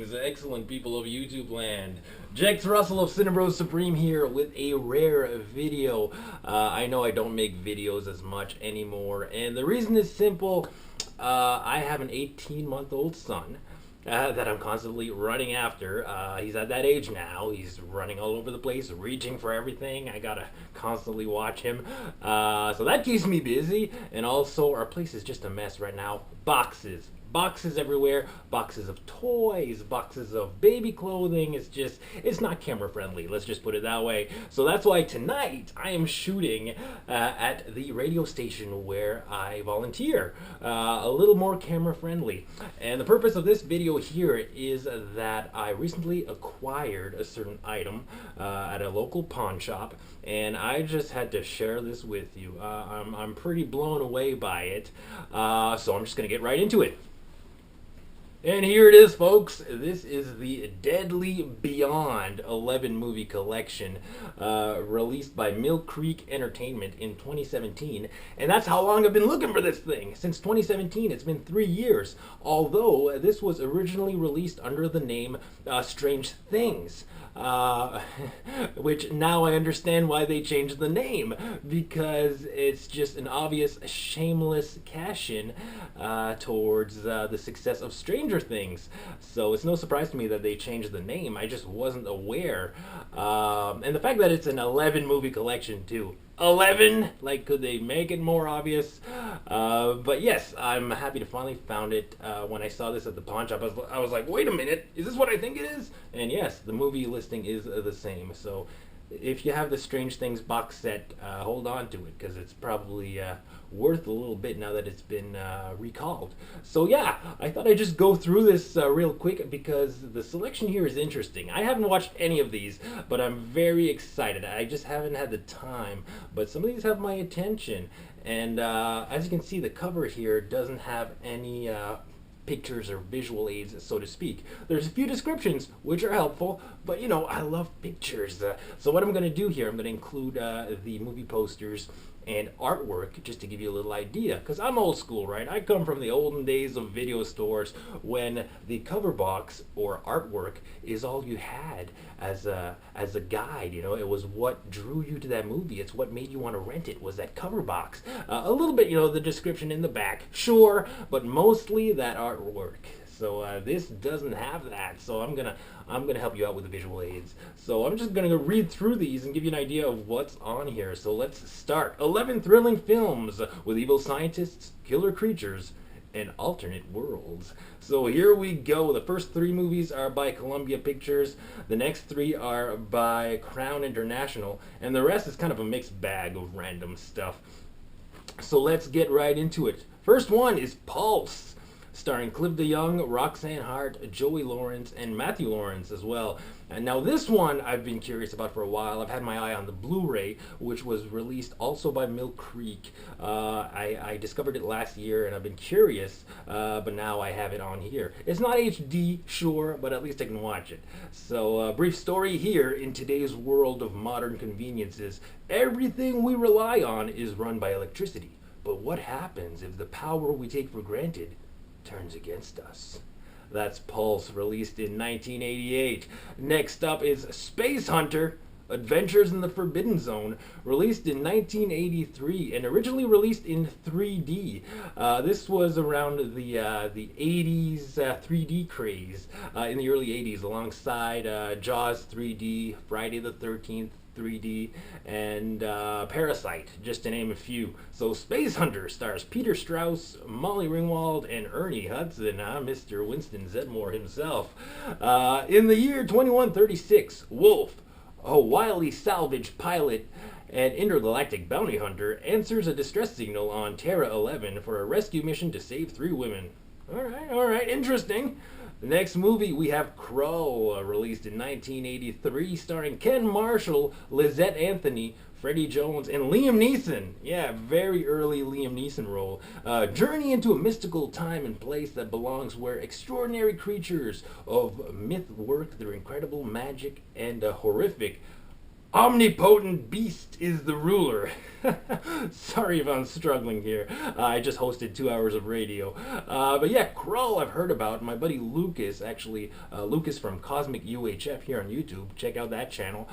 Greetings, excellent people of YouTube land. Jex Russell of Cinebros Supreme here with a rare video. I know I don't make videos as much anymore, and the reason is simple. I have an 18-month-old son that I'm constantly running after. He's at that age now. He's running all over the place, reaching for everything. I gotta constantly watch him. So that keeps me busy. And also, our place is just a mess right now. Boxes. Boxes everywhere, boxes of toys, boxes of baby clothing. It's not camera friendly, let's just put it that way. So that's why tonight I am shooting at the radio station where I volunteer, a little more camera friendly. And the purpose of this video here is that I recently acquired a certain item at a local pawn shop, and I just had to share this with you. I'm pretty blown away by it, so I'm just gonna get right into it. And here it is, folks. This is the Deadly Beyond 11 movie collection, released by Mill Creek Entertainment in 2017. And that's how long I've been looking for this thing. Since 2017, it's been 3 years. Although this was originally released under the name Strange Things. Which now I understand why they changed the name, because it's just an obvious shameless cash-in towards the success of Stranger Things. So it's no surprise to me that they changed the name. I just wasn't aware. And the fact that it's an 11 movie collection too. 11? Like, could they make it more obvious? But yes, I'm happy to finally found it. When I saw this at the pawn shop, I was like, wait a minute, is this what I think it is? And yes, the movie listing is the same. So if you have the Strange Things box set, hold on to it, because it's probably worth a little bit now that it's been recalled. So yeah, I thought I'd just go through this real quick, because the selection here is interesting. I haven't watched any of these, but I'm very excited. I just haven't had the time, but some of these have my attention. And as you can see, the cover here doesn't have any pictures or visual aids, so to speak. There's a few descriptions which are helpful, but you know, I love pictures. So what I'm going to do here, I'm going to include the movie posters and artwork just to give you a little idea, because I'm old school, right? I come from the olden days of video stores when the cover box or artwork is all you had as a guide. You know, it was what drew you to that movie. It's what made you want to rent it, was that cover box. A little bit, you know, the description in the back, sure, but mostly that artwork. So this doesn't have that, so I'm gonna help you out with the visual aids. So I'm just gonna go read through these and give you an idea of what's on here. So let's start. 11 thrilling films with evil scientists, killer creatures, and alternate worlds. So here we go. The first 3 movies are by Columbia Pictures. The next 3 are by Crown International, and the rest is kind of a mixed bag of random stuff. So let's get right into it. First one is Pulse, starring Clive DeYoung, Roxanne Hart, Joey Lawrence, and Matthew Lawrence as well. And now this one I've been curious about for a while. I've had my eye on the Blu-ray, which was released also by Mill Creek. I discovered it last year, and I've been curious, but now I have it on here. It's not HD, sure, but at least I can watch it. So, brief story here. In today's world of modern conveniences, everything we rely on is run by electricity. But what happens if the power we take for granted turns against us? That's Pulse, released in 1988. Next up is Space Hunter, Adventures in the Forbidden Zone, released in 1983 and originally released in 3D. This was around the 80s 3D craze, in the early 80s, alongside Jaws 3D, Friday the 13th 3D, and Parasite, just to name a few. So Space Hunter stars Peter Strauss, Molly Ringwald, and Ernie Hudson, Mr. Winston Zeddemore himself. In the year 2136, Wolf, a wily salvage pilot and intergalactic bounty hunter, answers a distress signal on Terra 11 for a rescue mission to save 3 women. Alright, interesting. The next movie, we have Crow, released in 1983, starring Ken Marshall, Lizette Anthony, Freddie Jones, and Liam Neeson. Yeah, very early Liam Neeson role. Journey into a mystical time and place that belongs where extraordinary creatures of myth work their incredible magic and horrific Omnipotent beast is the ruler. Sorry if I'm struggling here. I just hosted 2 hours of radio. But yeah, Krull I've heard about. My buddy Lucas, actually, Lucas from Cosmic UHF here on YouTube. Check out that channel.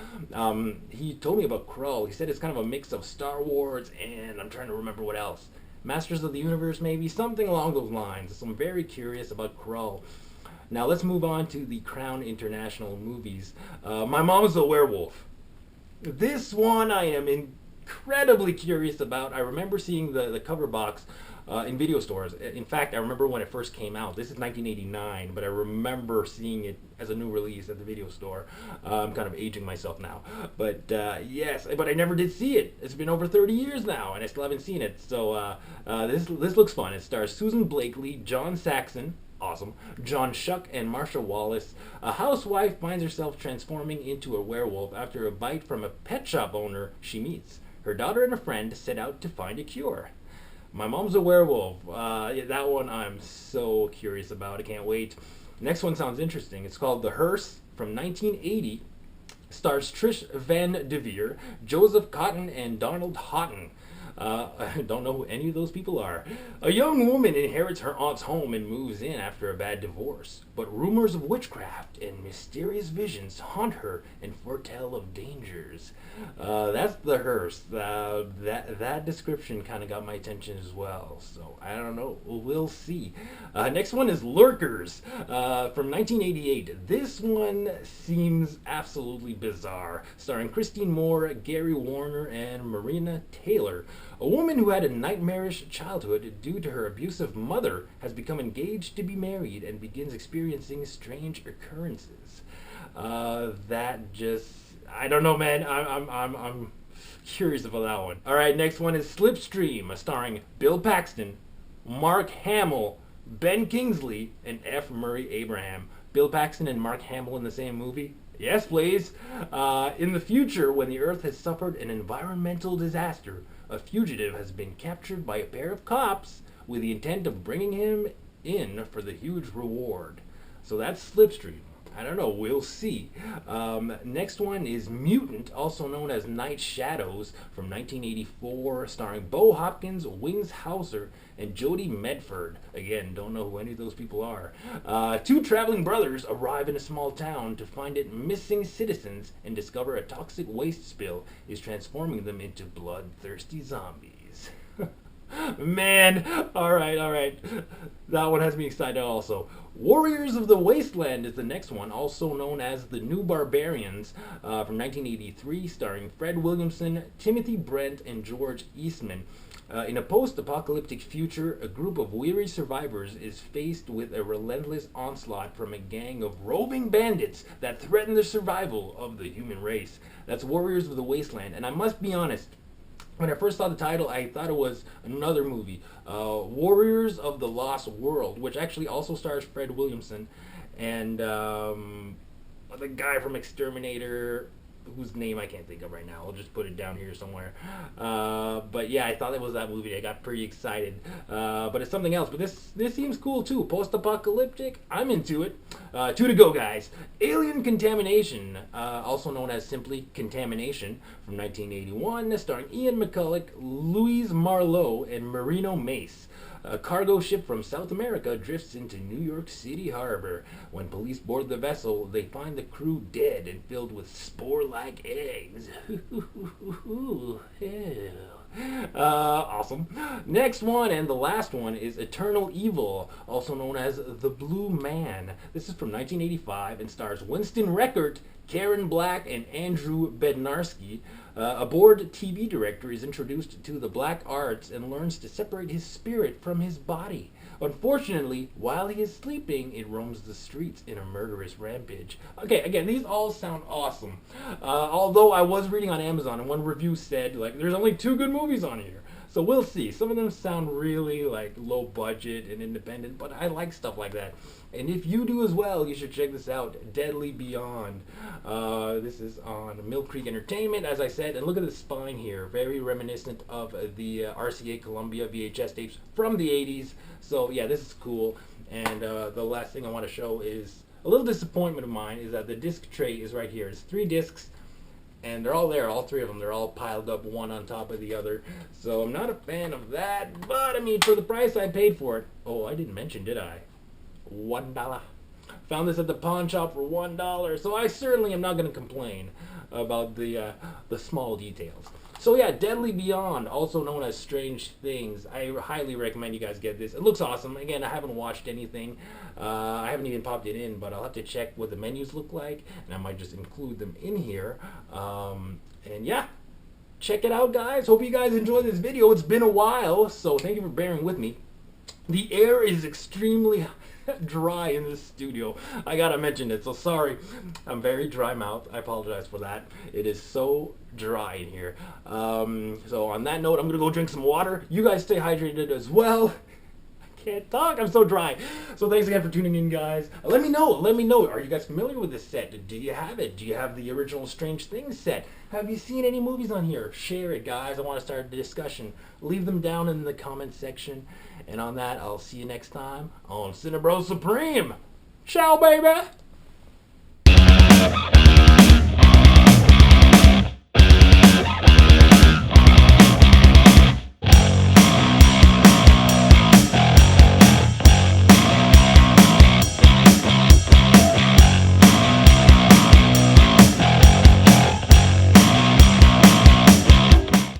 He told me about Krull. He said it's kind of a mix of Star Wars and I'm trying to remember what else. Masters of the Universe, maybe? Something along those lines. So I'm very curious about Krull. Now let's move on to the Crown International movies. My Mom's a Werewolf. This one I am incredibly curious about. I remember seeing the cover box in video stores. In fact, I remember when it first came out. This is 1989, but I remember seeing it as a new release at the video store. I'm kind of aging myself now. But yes, but I never did see it. It's been over 30 years now, and I still haven't seen it. So this looks fun. It stars Susan Blakely, John Saxon, awesome, John Shuck, and Marsha Wallace. A housewife finds herself transforming into a werewolf after a bite from a pet shop owner she meets. Her daughter and a friend set out to find a cure. My Mom's a Werewolf. Yeah, that one I'm so curious about. I can't wait. Next one sounds interesting. It's called The Hearse from 1980. Stars Trish Van Devere, Joseph Cotton, and Donald Houghton. I don't know who any of those people are. A young woman inherits her aunt's home and moves in after a bad divorce. But rumors of witchcraft and mysterious visions haunt her and foretell of dangers. That's The Hearse. That description kind of got my attention as well. So I don't know. We'll see. Next one is Lurkers from 1988. This one seems absolutely bizarre. Starring Christine Moore, Gary Warner, and Marina Taylor. A woman who had a nightmarish childhood due to her abusive mother has become engaged to be married and begins experiencing strange occurrences. That just, I don't know, man. I'm curious about that one. All right, next one is Slipstream, starring Bill Paxton, Mark Hamill, Ben Kingsley, and F. Murray Abraham. Bill Paxton and Mark Hamill in the same movie? Yes, please. In the future, when the Earth has suffered an environmental disaster, a fugitive has been captured by a pair of cops with the intent of bringing him in for the huge reward. So that's Slipstream. I don't know, we'll see. Next one is Mutant, also known as Night Shadows, from 1984, starring Bo Hopkins, Wings Hauser, and Jodie Medford. Again, don't know who any of those people are. Two traveling brothers arrive in a small town to find it missing citizens and discover a toxic waste spill is transforming them into bloodthirsty zombies. Man, alright. That one has me excited also. Warriors of the Wasteland is the next one, also known as The New Barbarians, from 1983, starring Fred Williamson, Timothy Brent, and George Eastman. In a post-apocalyptic future, a group of weary survivors is faced with a relentless onslaught from a gang of roving bandits that threaten the survival of the human race. That's Warriors of the Wasteland, and I must be honest, when I first saw the title, I thought it was another movie, Warriors of the Lost World, which actually also stars Fred Williamson and the guy from Exterminator, whose name I can't think of right now. I'll just put it down here somewhere. But yeah, I thought it was that movie. I got pretty excited. But it's something else. But this seems cool too. Post-apocalyptic. I'm into it. Two to go, guys. Alien Contamination, also known as simply Contamination, from 1981, starring Ian McCulloch, Louise Marlowe, and Marino Mace. A cargo ship from South America drifts into New York City harbor. When police board the vessel, they find the crew dead and filled with spore-like eggs. Awesome. Next one, and the last one, is Eternal Evil, also known as The Blue Man. This is from 1985 and stars Winston Reckert, Karen Black, and Andrew Bednarski. A bored TV director is introduced to the black arts and learns to separate his spirit from his body. Unfortunately, while he is sleeping, it roams the streets in a murderous rampage. Okay, again, these all sound awesome. Although I was reading on Amazon and one review said, like, there's only 2 good movies on here. So we'll see. Some of them sound really like low budget and independent, but I like stuff like that. And if you do as well, you should check this out, Deadly Beyond. This is on Mill Creek Entertainment, as I said, and look at the spine here, very reminiscent of the RCA Columbia VHS tapes from the 80s. So yeah, this is cool. And the last thing I want to show is a little disappointment of mine is that the disc tray is right here. It's 3 discs. and they're all there, all three of them. They're all piled up one on top of the other. So I'm not a fan of that, but I mean, for the price I paid for it. Oh, I didn't mention, did I? $1. Found this at the pawn shop for $1, so I certainly am not going to complain about the small details. So yeah, Deadly Beyond, also known as Strange Things. I highly recommend you guys get this. It looks awesome. Again, I haven't watched anything. I haven't even popped it in, but I'll have to check what the menus look like, and I might just include them in here. And yeah, check it out, guys. Hope you guys enjoyed this video. It's been a while, so thank you for bearing with me. The air is extremely dry in this studio. I gotta mention it, so sorry. I'm very dry mouth. I apologize for that. It is so dry in here. So on that note, I'm gonna go drink some water. You guys stay hydrated as well. I can't talk. I'm so dry. So thanks again for tuning in, guys. Let me know. Let me know. Are you guys familiar with this set? Do you have it? Do you have the original Strange Things set? Have you seen any movies on here? Share it, guys. I want to start a discussion. Leave them down in the comment section. And on that, I'll see you next time on Cinebro Supreme. Ciao, baby!